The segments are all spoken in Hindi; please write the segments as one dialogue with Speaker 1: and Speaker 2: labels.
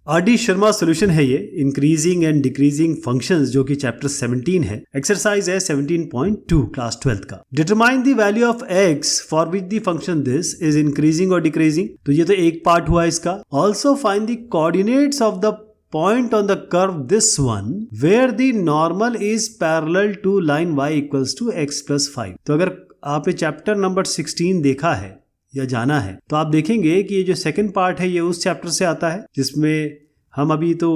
Speaker 1: आर.डी. शर्मा सॉल्यूशन है ये इंक्रीजिंग एंड डिक्रीजिंग फंक्शंस, जो कि चैप्टर 17 है। एक्सरसाइज है 17.2 क्लास 12th का। Determine the value of x for which the function this is increasing और डिक्रीजिंग। तो ये तो एक पार्ट हुआ इसका। Also find the coordinates of the point on the curve this one where the normal is parallel to line y equals to x plus 5। तो अगर आपने चैप्टर नंबर 16 देखा है या जाना है तो आप देखेंगे कि ये जो सेकंड पार्ट है ये उस चैप्टर से आता है जिसमें हम अभी तो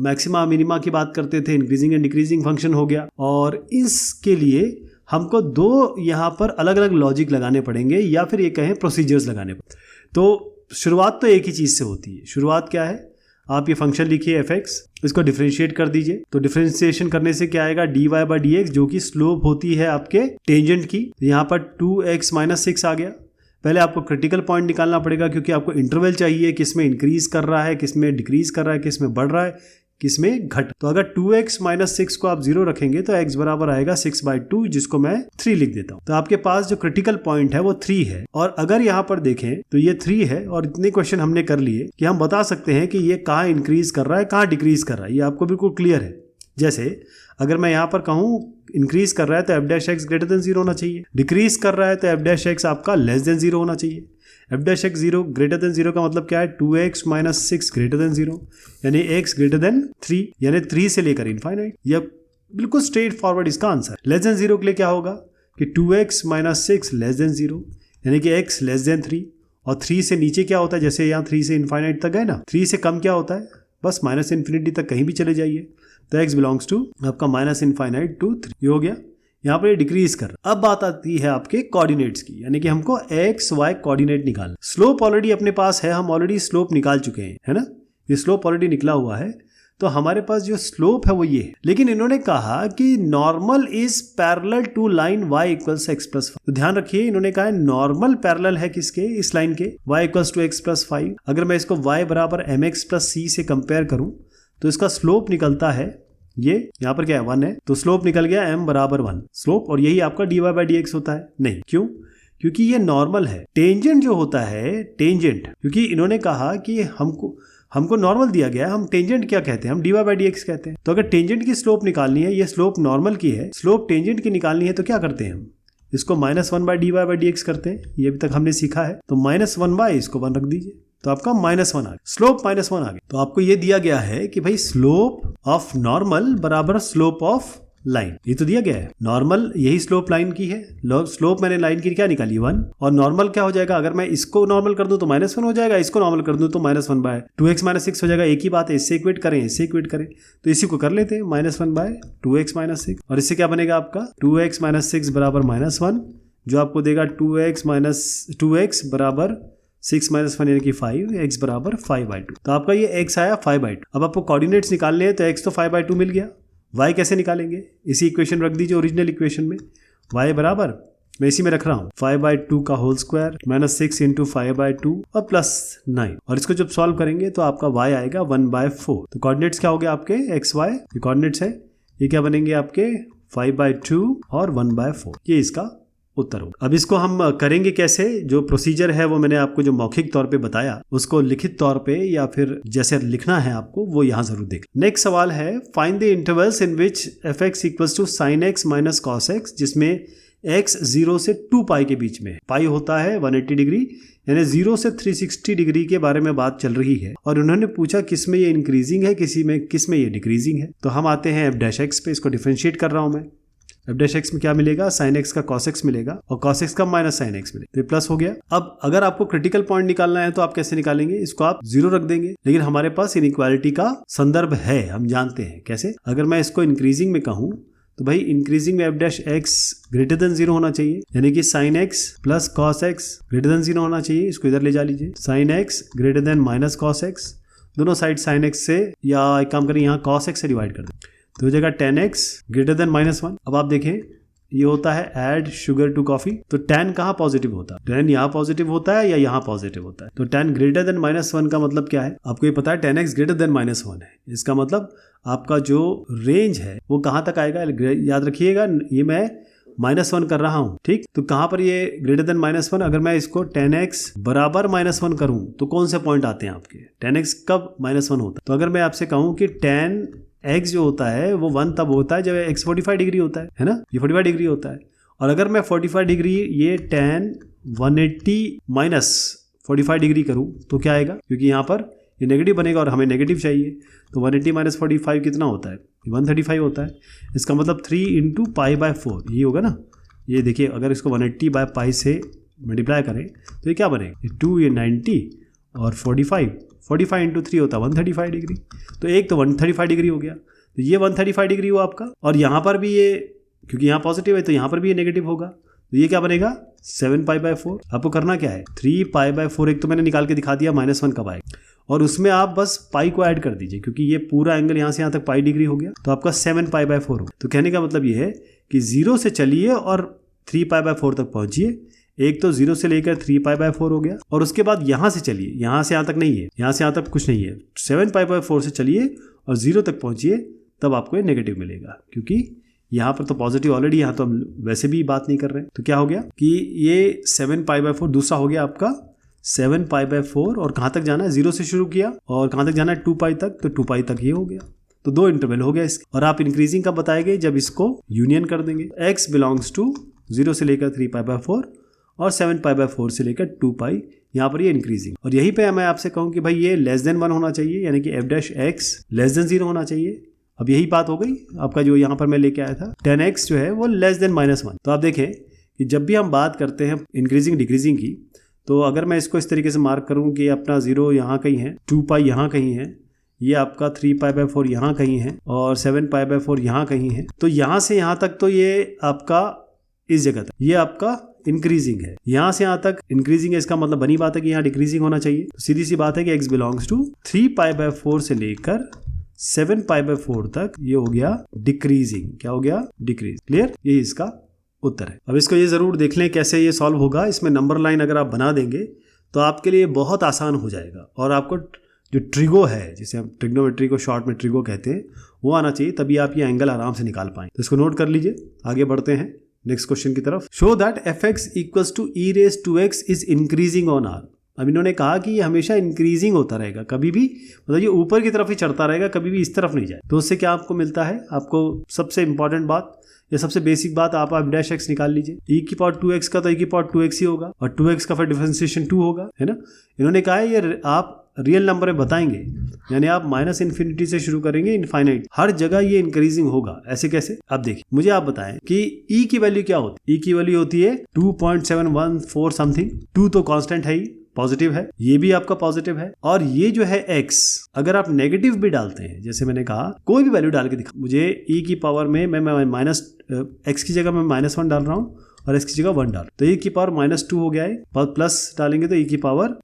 Speaker 1: मैक्सिमा मिनिमा की बात करते थे, इंक्रीजिंग एंड डिक्रीजिंग फंक्शन हो गया, और इसके लिए हमको दो यहाँ पर अलग अलग लॉजिक लगाने पड़ेंगे या फिर ये कहें प्रोसीजर्स लगाने पड़ेंगे। तो शुरुआत तो एक ही चीज़ से होती है। शुरुआत क्या है, आप ये फंक्शन लिखिए fx, इसको डिफरेंशिएट कर दीजिए। तो डिफरेंशिएशन करने से क्या आएगा, dy by dx, जो कि स्लोप होती है आपके टेंजेंट की। तो यहाँ पर 2x - 6 आ गया। पहले आपको क्रिटिकल पॉइंट निकालना पड़ेगा क्योंकि आपको इंटरवल चाहिए, किस में इंक्रीज कर रहा है, किस में डिक्रीज कर रहा है, किस में बढ़ रहा है, किस में घट। तो अगर 2x - 6 को आप 0 रखेंगे तो x बराबर आएगा 6/2, जिसको मैं 3 लिख देता हूँ। तो आपके पास जो क्रिटिकल पॉइंट है वो 3 है, और अगर यहाँ पर देखें तो ये 3 है, और इतने क्वेश्चन हमने कर लिए कि हम बता सकते हैं कि ये कहाँ इंक्रीज कर रहा है, कहाँ डिक्रीज कर रहा है, ये आपको बिल्कुल क्लियर है। जैसे अगर मैं यहाँ पर कहूँ इंक्रीज कर रहा है तो f' ग्रेटर देन 0 होना चाहिए, डिक्रीज कर रहा है तो f' आपका लेस देन 0 होना चाहिए। f' 0 ग्रेटर देन 0 का मतलब क्या है, 2x - 6 ग्रेटर देन 0, यानी x ग्रेटर देन 3, यानी 3 से लेकर इनफाइनाइट। यह बिल्कुल स्ट्रेट फॉरवर्ड इसका आंसर। लेस देन 0 के लिए क्या होगा कि 2x - 6 लेस देन 0, यानी कि x लेस देन 3, और 3 से नीचे क्या होता है, जैसे यहाँ 3 से इनफाइनाइट तक है ना, 3 से कम क्या होता है, बस -∞ तक कहीं भी चले जाइए। तो x बिलोंग्स टू आपका -∞ to 3, ये हो गया। यहाँ पर ये डिक्रीज कर रहा। अब बात आती है आपके कोऑर्डिनेट्स की, यानी कि हमको x y कोऑर्डिनेट निकालना। स्लोप ऑलरेडी अपने पास है, हम ऑलरेडी स्लोप निकाल चुके हैं, है ना, ये स्लोप ऑलरेडी निकला हुआ है। तो हमारे पास जो स्लोप है वो ये है, लेकिन इन्होंने कहा कि normal is parallel to line y equals x plus 5। तो ध्यान रखिए, इन्होंने कहा है नॉर्मल पैरेलल है किसके, इस लाइन के, y equals to x plus 5। अगर मैं इसको y बराबर mx प्लस c से कंपेयर करूं तो इसका स्लोप निकलता है, ये यहाँ पर क्या है 1 है, तो स्लोप निकल गया m बराबर 1 स्लोप, और यही आपका dy by dx होता है। नहीं, क्यों, क्योंकि ये नॉर्मल है। टेंजेंट जो होता है, टेंजेंट, क्योंकि इन्होंने कहा कि हमको नॉर्मल दिया गया है, हम टेंजेंट क्या कहते हैं, हम dy by dx कहते हैं। तो अगर टेंजेंट की स्लोप निकालनी है, ये स्लोप नॉर्मल की है, स्लोप टेंजेंट की निकालनी है, तो क्या करते हैं हम इसको -1/dy by dx करते हैं, ये अभी तक हमने सीखा है। तो -1 इसको 1 रख दीजिए, तो आपका -1 आ गया, स्लोप -1 आ गया। तो आपको ये दिया गया है कि भाई स्लोप ऑफ नॉर्मल बराबर स्लोप ऑफ लाइन, ये तो दिया गया है। नॉर्मल यही स्लोप लाइन की है, स्लोप मैंने लाइन की क्या निकाली 1, और नॉर्मल क्या हो जाएगा, अगर मैं इसको नॉर्मल कर दूं तो -1 हो जाएगा, इसको नॉर्मल कर दूं तो -1/2x - 6 हो जाएगा। एक ही बात है, इससे इक्वेट करें, इससे इक्वेट करें, तो इसी को कर लेते हैं -1/2x - 6, और इससे क्या बनेगा आपका 2x - 6 बराबर -1, जो आपको देगा 2x बराबर 6 - 1 यानी कि 5, x बराबर 5/2। तो आपका ये x आया 5/2। अब आपको कोऑर्डिनेट्स निकालने हैं, तो x तो 5/2 मिल गया। y कैसे निकालेंगे, इसी इक्वेशन रख दीजिए ओरिजिनल इक्वेशन में, y बराबर, मैं इसी में रख रहा हूँ 5/2 का होल स्क्वायर -6 × 5/2 और +9, और इसको जब सॉल्व करेंगे तो आपका y आएगा 1/4। तो कोऑर्डिनेट्स क्या हो गया आपके x y, ये कोऑर्डिनेट्स है, ये क्या बनेंगे आपके 5/2 और 1/4, ये इसका उत्तर हो। अब इसको हम करेंगे कैसे, जो प्रोसीजर है वो मैंने आपको जो मौखिक तौर पे बताया, उसको लिखित तौर पे या फिर जैसे लिखना है आपको वो यहाँ जरूर देख। नेक्स्ट सवाल है, find the intervals in which fx equals to sin x minus cos x, जिसमें x 0 से 2π के बीच में, पाई होता है 180 डिग्री, यानी 0 से 360 डिग्री के बारे में बात चल रही है, और उन्होंने पूछा किस में ये इंक्रीजिंग है, किस में ये डिक्रीजिंग है। तो हम आते हैं f' पे, इसको डिफरेंशिएट कर रहा हूं मैं। f' में क्या मिलेगा, sin x का cos x मिलेगा, और cos x का माइनस sin x मिलेगा, तो ये प्लस हो गया। अब अगर आपको क्रिटिकल पॉइंट निकालना है तो आप कैसे निकालेंगे, इसको आप 0 रख देंगे, लेकिन हमारे पास इनइक्वालिटी का संदर्भ है, हम जानते हैं कैसे। अगर मैं इसको इंक्रीजिंग में कहूँ तो भाई इंक्रीजिंग में f' ग्रेटर देन 0 होना चाहिए, यानी कि sin x plus cos x greater than 0 होना चाहिए। इसको इधर ले जा लीजिए, sin x greater then minus cos x, दोनों साइड sin x से, या एक काम करें यहाँ cos x से डिवाइड कर दें, तो हो जाएगा 10x ग्रेटर देन -1। अब आप देखें, ये होता है ऐड शुगर टू कॉफी, तो tan कहाँ पॉजिटिव होता है, tan यहाँ पॉजिटिव होता है या यहाँ पॉजिटिव होता है। तो tan ग्रेटर देन -1 का मतलब क्या है, आपको ये पता है 10x ग्रेटर देन -1 है, इसका मतलब आपका जो रेंज है वो कहाँ तक आएगा, याद रखिएगा, ये मैं -1 कर रहा हूं, ठीक। तो कहां पर ये ग्रेटर देन -1, अगर मैं इसको 10x बराबर -1 करूं तो कौन से पॉइंट आते हैं आपके? 10x कब -1 होता है? तो अगर मैं आपसे कहूं कि 10x जो होता है वो 1 तब होता है जब x 45 डिग्री होता है ना, ये 45 डिग्री होता है। और अगर मैं 45 डिग्री ये 10 180 माइनस 45 डिग्री करूं तो क्या आएगा? क्योंकि यहाँ पर ये नेगेटिव बनेगा और हमें नेगेटिव चाहिए, तो 180 माइनस 45 कितना होता है? 135 होता है। इसका मतलब 3 इंटू π/4 ये होगा ना। ये देखिए, अगर इसको 180 बाय पाई से मल्टीप्लाई करें तो ये क्या बनेगा? ये 2 ये 90 और 45 इंटू 3 होता है 135 डिग्री। तो एक तो 135 डिग्री हो गया, तो ये 135 डिग्री हुआ आपका। और यहाँ पर भी ये, क्योंकि यहाँ पॉजिटिव है तो यहाँ पर भी ये नेगेटिव होगा, तो ये क्या बनेगा? 7π/4। आपको करना क्या है? 3π/4 एक तो मैंने निकाल के दिखा दिया -1 कब आएगा, और उसमें आप बस पाई को ऐड कर दीजिए, क्योंकि ये पूरा एंगल यहाँ से यहाँ तक पाई डिग्री हो गया, तो आपका 7π/4 हो। तो कहने का मतलब ये है कि 0 से चलिए और 3π/4 तक पहुंचिए। एक तो 0 से लेकर 3π/4 हो गया, और उसके बाद यहाँ से चलिए, यहाँ से यहाँ तक नहीं है, यहाँ से यहाँ तक कुछ नहीं है, 7π/4 से चलिए और 0 तक पहुंचिए, तब आपको ये नेगेटिव मिलेगा। क्योंकि यहाँ पर तो पॉजिटिव ऑलरेडी, यहाँ तो हम वैसे भी बात नहीं कर रहे हैं। तो क्या हो गया कि ये 7π/4 दूसरा हो गया आपका 7π/4, और कहाँ तक जाना है? 0 से शुरू किया और कहाँ तक जाना है? 2π तक, तो 2π तक ये हो गया। तो 2 इंटरवल हो गया इसके, और आप इंक्रीजिंग कब बताएंगे? जब इसको यूनियन कर देंगे। x बिलोंग्स टू 0 से लेकर 3π/4 और 7π/4 से लेकर 2π, यहाँ पर ये इंक्रीजिंग। और यहीं पे मैं आपसे कहूँ कि भाई ये लेस देन 1 होना चाहिए, यानी कि f' लेस देन 0 होना चाहिए। अब यही बात हो गई आपका, जो यहाँ पर मैं लेके आया था 10x जो है वो लेस देन -1। तो आप देखें कि जब भी हम बात करते हैं इंक्रीजिंग डिक्रीजिंग की, तो अगर मैं इसको इस तरीके से मार्क करूं कि अपना 0 यहाँ कहीं है, 2π यहाँ कहीं है, ये आपका 3π/4 यहाँ कहीं है और 7π/4 यहाँ कहीं है, तो यहाँ से यहाँ तक तो ये आपका इस जगह तक ये आपका इंक्रीजिंग है। यहाँ से यहाँ तक इंक्रीजिंग है, इसका मतलब बनी बात है कि यहाँ डिक्रीजिंग होना चाहिए। तो सीधी सी बात है कि x बिलोंग्स टू 3π/4 से लेकर 7π/4 तक ये हो गया डिक्रीजिंग। क्या हो गया? डिक्रीज। क्लियर? ये इसका उत्तर है। अब इसको ये जरूर देख लें कैसे ये सॉल्व होगा। इसमें नंबर लाइन अगर आप बना देंगे तो आपके लिए बहुत आसान हो जाएगा, और आपको जो ट्रिगो है, जिसे हम ट्रिग्नोमेट्री को शॉर्ट में ट्रिगो कहते हैं, वो आना चाहिए, तभी आप ये एंगल आराम से निकाल पाएं। तो इसको नोट कर लीजिए। आगे बढ़ते हैं नेक्स्ट क्वेश्चन की तरफ। Show that fx equals to e⁻² is increasing on r। अब इन्होंने कहा कि ये हमेशा इंक्रीजिंग होता रहेगा, कभी भी मतलब ये ऊपर की तरफ ही चढ़ता रहेगा, कभी भी इस तरफ नहीं जाए। तो उससे क्या आपको मिलता है? आपको सबसे इंपॉर्टेंट बात या सबसे बेसिक बात, आप f' निकाल लीजिए। e⁻²x का तो e⁻²x ही होगा, और 2x का फिर डिफरेंशिएशन 2 होगा, है ना। इन्होंने कहा है ये आप रियल नंबर में बताएंगे, यानी आप -∞ से शुरू करेंगे इनफाइनाइट, हर जगह ये इंक्रीजिंग होगा। ऐसे कैसे? अब देखिए, मुझे आप बताएं कि e की वैल्यू क्या होती है? e की वैल्यू होती है 2.714 समथिंग। 2 तो कांस्टेंट है ही, पॉजिटिव है, ये भी आपका पॉजिटिव है। और ये जो है x, अगर आप नेगेटिव भी डालते हैं, जैसे मैंने कहा कोई भी वैल्यू डाल के दिखा, मुझे e की पावर में मैं x की जगह मैं -1 डाल रहा हूँ और x की जगह 1 डाल, तो e की पावर -2 हो गया है, और प्लस डालेंगे तो e की पावर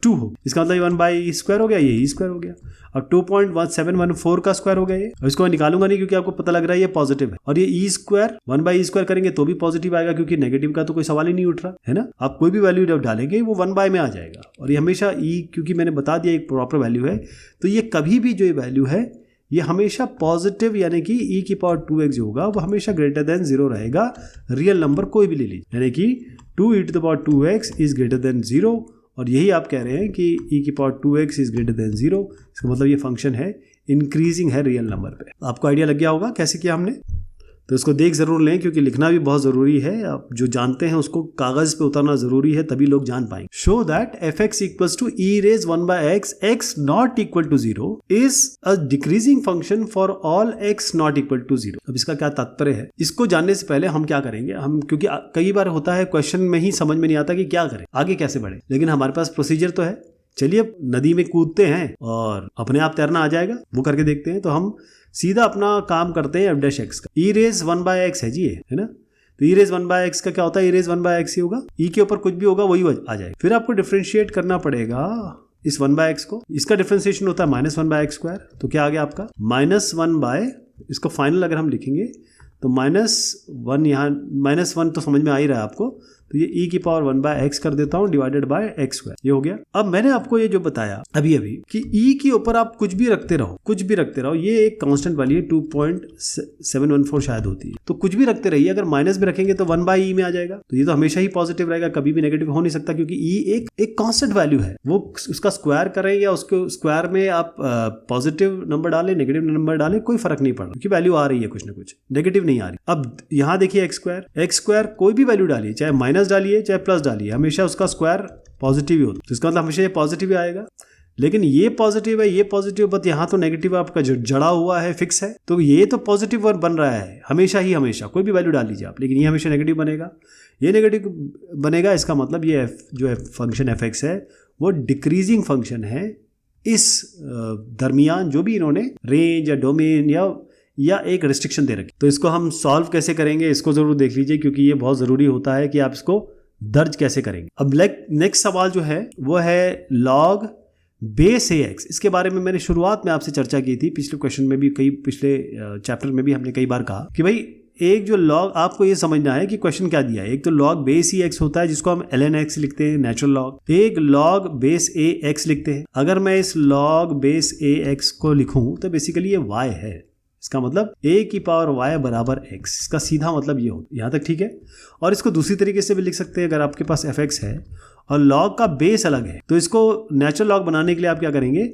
Speaker 1: 2 हो। इसका मतलब 1/² हो गया, ये e² हो गया, और 2.714 का स्क्वायर हो गया ये। अब इसको मैं निकालूंगा नहीं क्योंकि आपको पता लग रहा है ये पॉजिटिव है, और ये e² 1/e² करेंगे तो भी पॉजिटिव आएगा, क्योंकि नेगेटिव का तो कोई सवाल ही नहीं उठ रहा है ना। आप कोई भी वैल्यू जब डालेंगे वो 1 में आ जाएगा, और ये हमेशा e, क्योंकि मैंने बता दिया एक प्रॉपर वैल्यू है, तो ये कभी भी जो ये वैल्यू है ये हमेशा पॉजिटिव, यानी कि e⁻²x जो होगा वो हमेशा ग्रेटर देन 0 रहेगा। रियल नंबर कोई भी ले लीजिए, यानी कि 2e⁻²x इज ग्रेटर देन 0, और यही आप कह रहे हैं कि e⁻²x इज ग्रेटर देन 0। इसका मतलब ये फंक्शन है इंक्रीजिंग है रियल नंबर पे। आपको आइडिया लग गया होगा कैसे किया हमने। तो इसको देख जरूर लें, क्योंकि लिखना भी बहुत जरूरी है। आप जो जानते हैं उसको कागज पे उतारना जरूरी है, तभी लोग जान पाएंगे। Show that fx equals to e⁻1/x x not equal to 0 is a decreasing function for all x not equal to 0। अब इसका क्या तात्पर्य है, इसको जानने से पहले हम क्या करेंगे, हम क्योंकि कई बार होता है क्वेश्चन में ही समझ में नहीं आता कि क्या करें, आगे कैसे बढ़े, लेकिन हमारे पास प्रोसीजर तो है। चलिए अब नदी में कूदते हैं और अपने आप तैरना आ जाएगा, वो करके देखते हैं। तो हम सीधा अपना काम करते हैं f'(x) का। e⁻1/x है जी, है ना। तो e⁻1/x का क्या होता है, e⁻1/x ही होगा, e के ऊपर कुछ भी होगा वही आ जाएगा। फिर आपको डिफरेंशिएट करना पड़ेगा इस 1/x को, इसका डिफरेंशिएशन होता है -1/x²। तो क्या आ गया आपका -1/, इसको फाइनल अगर हम लिखेंगे तो -1, यहाँ -1 तो समझ में आ ही रहा है आपको, तो ये e की पावर 1/x कर देता हूँ डिवाइडेड बाय x स्क्वायर, ये हो गया। अब मैंने आपको ये जो बताया अभी अभी कि e के ऊपर आप कुछ भी रखते रहो, ये एक कांस्टेंट वैल्यू 2.714 शायद होती है, तो कुछ भी रखते रहिए, अगर माइनस भी रखेंगे तो 1/e में आ जाएगा, तो ये तो हमेशा ही पॉजिटिव रहेगा, कभी भी नेगेटिव हो नहीं सकता, क्योंकि e एक कांस्टेंट वैल्यू है, वो उसका स्क्वायर करें या उसके स्क्वायर में आप पॉजिटिव नंबर डालें, नेगेटिव नंबर डालें, कोई फर्क नहीं पड़ता, क्योंकि वैल्यू आ रही है कुछ ना कुछ, नेगेटिव नहीं आ रही। अब यहां देखिए एक्स स्क्वायर कोई भी वैल्यू डालिए, चाहे माइनस डालिए चाहे प्लस डालिए, हमेशा उसका स्क्वायर पॉजिटिव ही होता है, तो इसका मतलब हमेशा ये पॉजिटिव ही आएगा। लेकिन ये पॉजिटिव है, ये पॉजिटिव, बट यहाँ तो नेगेटिव आपका जड़ा हुआ है, फिक्स है, तो ये तो पॉजिटिव वर्ड बन रहा है हमेशा, कोई भी वैल्यू डाल लीजिए आप, लेकिन ये हमेशा नेगेटिव बनेगा, ये नेगेटिव बनेगा। इसका मतलब ये जो फंक्शन एफ एक्स है वो डिक्रीजिंग फंक्शन है। इस दरमियान जो भी इन्होंने रेंज या डोमेन या एक रिस्ट्रिक्शन दे रखी, तो इसको हम सॉल्व कैसे करेंगे, इसको जरूर देख लीजिए, क्योंकि ये बहुत जरूरी होता है कि आप इसको दर्ज कैसे करेंगे। अब नेक्स्ट सवाल जो है वो है लॉग बेस ए एक्स। इसके बारे में मैंने शुरुआत में आपसे चर्चा की थी, पिछले क्वेश्चन में भी, पिछले चैप्टर में भी हमने कई बार कहा कि भाई एक जो लॉग, आपको ये समझना है कि क्वेश्चन क्या दिया है। एक तो लॉग बेस ई एक्स होता है जिसको हम ln x लिखते हैं, नेचुरल लॉग, एक लॉग बेस ए एक्स लिखते हैं। अगर मैं इस लॉग बेस ए एक्स को लिखूं तो बेसिकली ये y है, इसका मतलब a की पावर y बराबर x, इसका सीधा मतलब ये हो, यहाँ तक ठीक है। और इसको दूसरी तरीके से भी लिख सकते हैं, अगर आपके पास fx है और लॉग का बेस अलग है, तो इसको नेचुरल लॉग बनाने के लिए आप क्या करेंगे,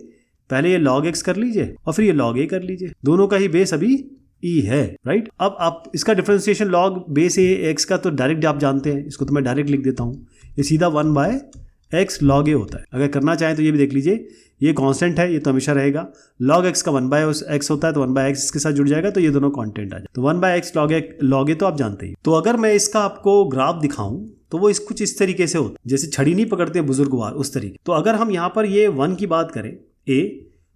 Speaker 1: पहले ये log x कर लीजिए और फिर ये log a कर लीजिए, दोनों का ही बेस अभी e है, राइट। अब आप इसका differentiation log base a x का तो डायरेक्ट आप जानते हैं, इसको तो मैं डायरेक्ट लिख देता हूँ, ये सीधा 1/x log a होता है। अगर करना चाहें तो ये भी देख लीजिए, ये कांस्टेंट है, ये तो हमेशा रहेगा, log x का 1/x होता है, तो 1/x इसके साथ जुड़ जाएगा, तो ये दोनों कांस्टेंट आ जाए, तो 1/x log a तो आप जानते ही। तो अगर मैं इसका आपको ग्राफ दिखाऊं तो वो कुछ इस तरीके से होता है, जैसे छड़ी नहीं पकड़ते हैं बुजुर्गवार, उस तरीके। तो अगर हम यहाँ पर ये 1 की बात करें a,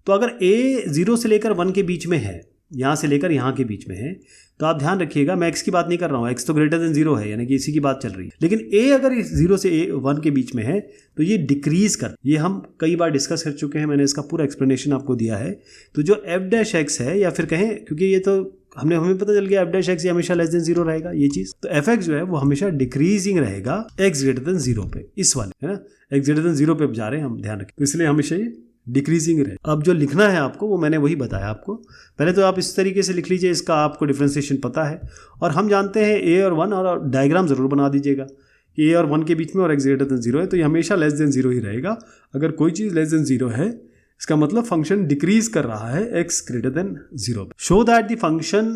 Speaker 1: तो अगर a 0 से लेकर 1 के बीच में है, यहाँ से लेकर यहाँ के बीच में है, तो आप ध्यान रखिएगा, मैं x की बात नहीं कर रहा हूँ, x तो ग्रेटर देन 0 है, यानी कि इसी की बात चल रही है। लेकिन a अगर 0 से 1 के बीच में है तो ये डिक्रीज कर, ये हम कई बार डिस्कस कर चुके हैं, मैंने इसका पूरा एक्सप्लेनेशन आपको दिया है। तो जो f' है, या फिर कहें, क्योंकि ये तो हमें पता चल गया f' ये हमेशा लेस देन 0 रहेगा, ये चीज, तो f(x) जो है वो हमेशा डिक्रीजिंग रहेगा x ग्रेटर देन 0 पे, इस वाले है ना, x ग्रेटर देन 0 पे जा रहे हैं हम, ध्यान रखें, तो इसलिए हमेशा ये डिक्रीजिंग रहे। अब जो लिखना है आपको वो मैंने वही बताया आपको, पहले तो आप इस तरीके से लिख लीजिए, इसका आपको डिफरेंशिएशन पता है, और हम जानते हैं a और 1, और डायग्राम जरूर बना दीजिएगा कि a और 1 के बीच में और x ग्रेटर देन 0 है, तो ये हमेशा लेस देन 0 ही रहेगा। अगर कोई चीज़ लेस देन 0 है, इसका मतलब फंक्शन डिक्रीज कर रहा है x greater than 0। Show that the function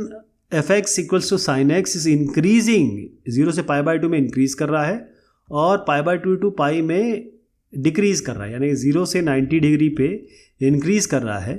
Speaker 1: f(x) equals to sin x is increasing, 0 से π/2 में इंक्रीज कर रहा है और π/2 टू π में डिक्रीज कर रहा है, यानी 0 से 90 डिग्री पे इंक्रीज कर रहा है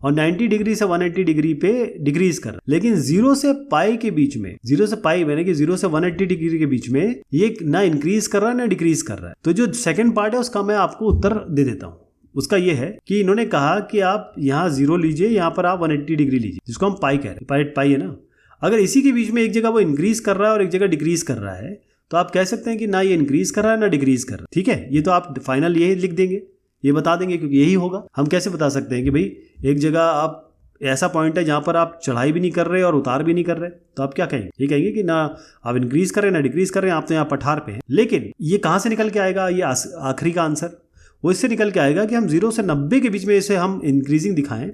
Speaker 1: और 90 डिग्री से 180 डिग्री पे डिक्रीज कर रहा है। लेकिन 0 से पाई के बीच में, 0 से पाई यानी कि 0 से 180 डिग्री के बीच में ये ना इंक्रीज कर रहा है ना डिक्रीज कर रहा है। तो जो सेकंड पार्ट है उसका मैं आपको उत्तर दे देता हूँ। उसका ये है कि इन्होंने कहा कि आप यहाँ 0 लीजिए, यहाँ पर आप 180 डिग्री लीजिए, जिसको हम पाई कह रहे हैं, पाई है ना। अगर इसी के बीच में एक जगह वो इंक्रीज कर रहा है और एक जगह डिक्रीज कर रहा है, तो आप कह सकते हैं कि ना ये इंक्रीज कर रहा है ना डिक्रीज कर रहा है, ठीक है। ये तो आप फाइनल यही लिख देंगे, ये बता देंगे, क्योंकि यही होगा। हम कैसे बता सकते हैं कि भाई एक जगह आप ऐसा पॉइंट है जहाँ पर आप चढ़ाई भी नहीं कर रहे और उतार भी नहीं कर रहे, तो आप क्या कहेंगे, ये कहेंगे कि ना आप इंक्रीज कर रहे हैं ना डिक्रीज कर रहे हैं, आप तो यहाँ पठार पे हैं। लेकिन ये कहाँ से निकल के आएगा, ये आखिरी का आंसर वो इससे निकल के आएगा कि हम 0 से 90 के बीच में इसे हम इंक्रीजिंग दिखाएं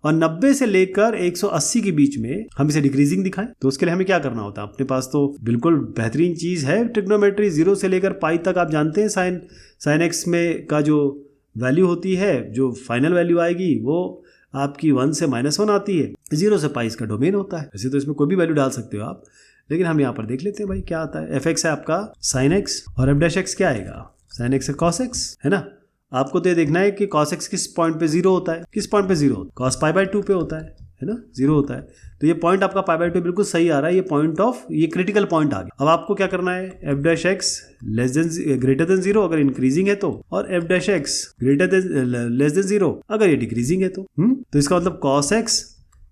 Speaker 1: और 90 से लेकर 180 के बीच में हम इसे डिक्रीजिंग दिखाएं। तो उसके लिए हमें क्या करना होता है, अपने पास तो बिल्कुल बेहतरीन चीज है ट्रिग्नोमेट्री, 0 से लेकर पाई तक आप जानते हैं साइन एक्स में का जो वैल्यू होती है, जो फाइनल वैल्यू आएगी वो आपकी 1 से -1 आती है, 0 से पाई इसका डोमेन होता है। वैसे तो इसमें कोई भी वैल्यू डाल सकते हो आप, लेकिन हम यहाँ पर देख लेते हैं भाई क्या आता है। f(x) है आपका sin x और f'(x) क्या आएगा, sin x है cos x, है ना। आपको तो ये देखना है कि cos x किस पॉइंट पे 0 होता है, किस पॉइंट पे 0 होता है, cos π/2 पे होता है ना, 0 होता है। तो ये पॉइंट आपका π/2 बिल्कुल सही आ रहा है, ये पॉइंट ऑफ, ये क्रिटिकल पॉइंट आ गया। अब आपको क्या करना है, f'(x) ग्रेटर देन 0 अगर इंक्रीजिंग है तो, और f'(x) लेस देन 0 अगर ये डिक्रीजिंग है तो। तो इसका मतलब cos x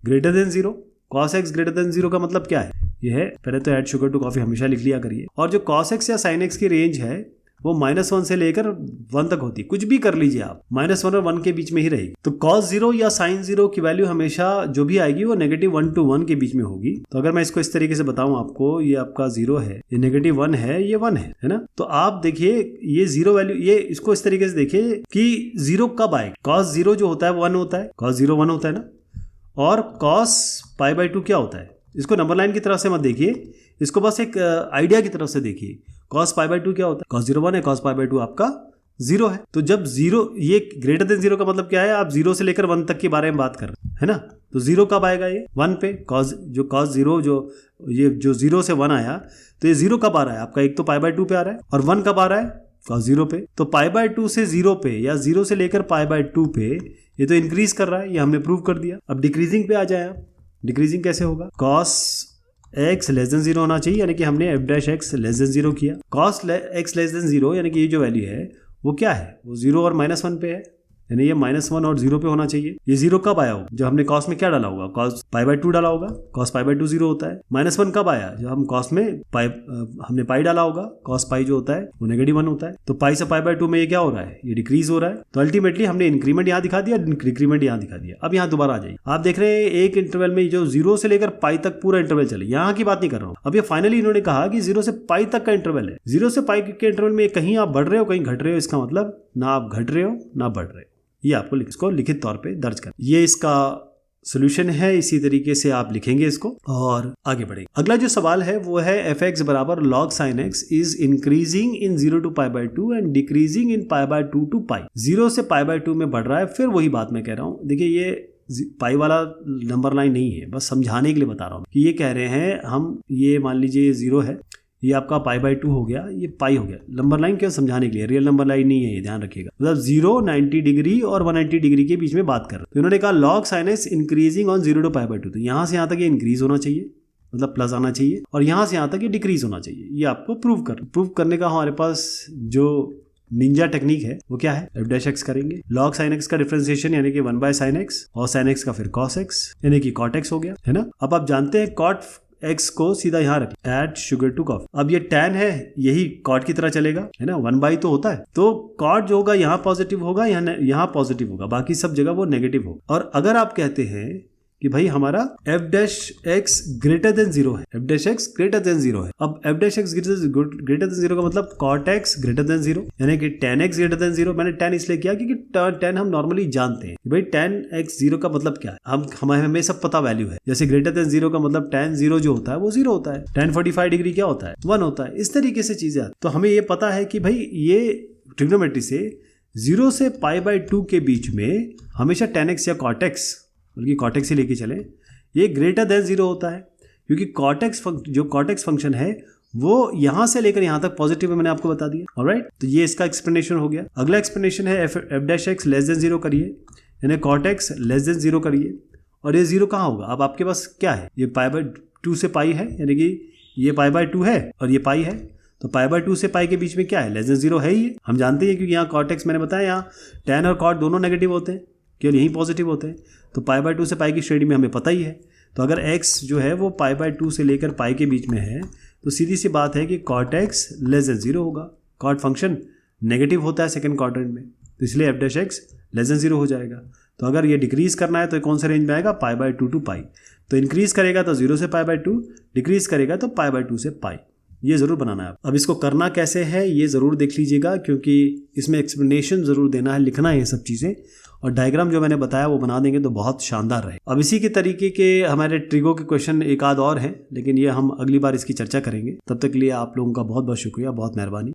Speaker 1: greater than 0, cos x greater than 0 का मतलब क्या है, ये है, पहले तो ऐड शुगर टू कॉफी हमेशा लिख लिया करिए। और जो cos x या sin x की रेंज है वो -1 से लेकर 1 तक होती है, कुछ भी कर लीजिए आप, -1 और 1 के बीच में ही रहेगी। तो cos 0 या sin 0 की वैल्यू हमेशा जो भी आएगी वो -1 to 1 के बीच में होगी। तो अगर मैं इसको इस तरीके से बताऊं आपको, ये आपका 0 है, ये -1 है, ये 1 है ना। तो आप देखिए ये 0 वैल्यू, ये इसको इस तरीके से देखिए कि 0 कब आएगा। cos 0 जो होता है 1 होता है, cos 0 1 होता है ना, और cos π/2 क्या होता है। इसको नंबर लाइन की तरफ से मत देखिए, इसको बस एक आइडिया की तरफ से देखिए। cos π/2 क्या होता है, cos 0 1 है, cos π/2 आपका 0 है। तो जब 0 ये ग्रेटर देन 0 का मतलब क्या है, आप 0 से लेकर 1 तक के बारे में बात कर रहे हैं, है ना। तो 0 कब आएगा, ये 1 पे। cos 0 जो 0 से 1 आया, तो ये 0 कब आ रहा है आपका, एक तो π/2 पे आ रहा है, और 1 कब आ रहा है, cos 0 पे। तो π/2 से 0 पे या 0 से लेकर π/2 पे ये तो इंक्रीज कर रहा है, ये हमने प्रूव कर दिया। अब डिक्रीजिंग पे आ जाए आप, डिक्रीजिंग कैसे होगा, cos x लेस देन 0 होना चाहिए, यानी कि हमने f'(x) लेस देन 0 किया। cos x लेस देन 0 यानी कि ये जो वैल्यू है वो क्या है, वो 0 और -1 पे है, यानी ये -1 और 0 पे होना चाहिए। ये 0 कब आया होगा, जब हमने cos में क्या डाला होगा, cos π/2 डाला होगा, cos π/2 0 होता है। -1 कब आया, जब हम cos में हमने पाई डाला होगा, cos पाई जो होता है वो -1 होता है। तो पाई से π/2 में ये क्या हो रहा है, ये डिक्रीज हो रहा है। तो अल्टीमेटली हमने इंक्रीमेंट यहाँ दिखा दिया, डिक्रीमेंट यहाँ दिखा दिया। अब यहाँ दोबारा आ जाइए, आप देख रहे हैं एक इंटरवल में जो 0 से लेकर पाई तक पूरा इंटरवल चले, यहाँ की बात नहीं कर रहा हूँ। अब ये फाइनली इन्होंने कहा कि 0 से पाई तक का इंटरवल है। 0 से पाई के इंटरवल में कहीं आप बढ़ रहे हो, कहीं घट रहे हो, इसका मतलब ना आप घट रहे हो ना बढ़ रहे हो। ये आपको इसको लिखित तौर पे दर्ज कर, ये इसका सोल्यूशन है। इसी तरीके से आप लिखेंगे इसको और आगे बढ़ेंगे। अगला जो सवाल है वो है f(x) बराबर log sin x is increasing in 0 to π/2 and decreasing in π/2 to π। 0 से π/2 में बढ़ रहा है। फिर वही बात मैं कह रहा हूँ, देखिए ये पाई वाला नंबर लाइन नहीं है, बस समझाने के लिए बता रहा हूँ कि ये कह रहे हैं हम, ये मान लीजिए 0 है, ये आपका π/2 हो गया, ये पाई हो गया। नंबर लाइन क्यों, समझाने के लिए, रियल नंबर लाइन नहीं है ये, ध्यान रखिएगा। मतलब 0 90 डिग्री और 180 डिग्री के बीच में बात कर रहे हैं। तो इन्होंने कहा log sin x increasing on 0 to π/2, तो यहाँ से यहाँ तक ये इंक्रीज होना चाहिए, मतलब प्लस आना चाहिए, और यहाँ से यहाँ तक ये डिक्रीज होना चाहिए। ये आपको प्रूव करने का हमारे पास जो निंजा टेक्निक है वो क्या है, f'(x) करेंगे, log sin x का डिफरेंशिएशन यानी कि 1/sin x, और sin x का फिर cos x यानी कि cot x हो गया, है ना। अब आप जानते हैं cot x को सीधा यहाँ रखें, एड शुगर टू कॉफ। अब ये tan है, यही cot की तरह चलेगा, है ना, 1/, तो होता है। तो cot जो होगा यहाँ पॉजिटिव होगा, यहाँ पॉजिटिव होगा, बाकी सब जगह वो नेगेटिव होगा। और अगर आप कहते हैं कि भाई हमारा f'(x) ग्रेटर देन 0 है, f'(x) ग्रेटर देन 0 है। अब f'(x) ग्रेटर देन 0 का मतलब cot x ग्रेटर देन 0 यानी कि tan x ग्रेटर देन 0। मैंने tan इसलिए किया क्योंकि tan हम नॉर्मली जानते हैं कि भाई tan x 0 का मतलब क्या है, हमें सब पता वैल्यू है। जैसे ग्रेटर देन 0 का मतलब tan 0 जो होता है वो 0 होता है, tan 45 डिग्री क्या होता है, 1 होता है। इस तरीके से चीजें, तो हमें ये पता है कि भाई ये ट्रिग्नोमेट्री से 0 से π/2 के बीच में हमेशा tan x या cot x, बल्कि cot x ही लेके चले, ये ग्रेटर देन 0 होता है, क्योंकि cot x फंक्शन है वो यहाँ से लेकर यहाँ तक पॉजिटिव है, मैंने आपको बता दिया। ऑलराइट, तो ये इसका एक्सप्लेनेशन हो गया। अगला एक्सप्लेनेशन है f'(x) लेस देन 0 करिए, यानी cot x लेस देन 0 करिए, और ये 0 कहाँ होगा। अब आपके पास क्या है, ये π/2 से पाई है, यानी कि ये π/2 है और ये पाई है, तो π/2 से पाई के बीच में क्या है, लेस देन 0 है ही, हम जानते हैं, क्योंकि यहाँ cot x मैंने बताया, यहाँ tan और cot दोनों नेगेटिव होते हैं, केवल यही पॉजिटिव होते हैं। तो π/2 से पाई की श्रेणी में हमें पता ही है। तो अगर x जो है वो π/2 से लेकर पाई के बीच में है, तो सीधी सी बात है कि cot x लेस देन 0 होगा। cot फंक्शन नेगेटिव होता है सेकंड क्वाड्रेंट में, तो इसलिए f'(x) लेस देन 0 हो जाएगा। तो अगर ये डिक्रीज करना है तो कौन से रेंज में आएगा, π/2 to पाई। तो इंक्रीज करेगा तो 0 से π/2, डिक्रीज करेगा तो π/2 से पाई। ये ज़रूर बनाना है। अब इसको करना कैसे है ये ज़रूर देख लीजिएगा, क्योंकि इसमें एक्सप्लेनेशन ज़रूर देना है, लिखना है ये सब चीज़ें, और डायग्राम जो मैंने बताया वो बना देंगे तो बहुत शानदार रहे। अब इसी के तरीके के हमारे ट्रिगो के क्वेश्चन एक आध और हैं, लेकिन ये हम अगली बार इसकी चर्चा करेंगे। तब तक के लिए आप लोगों का बहुत बहुत शुक्रिया, बहुत मेहरबानी।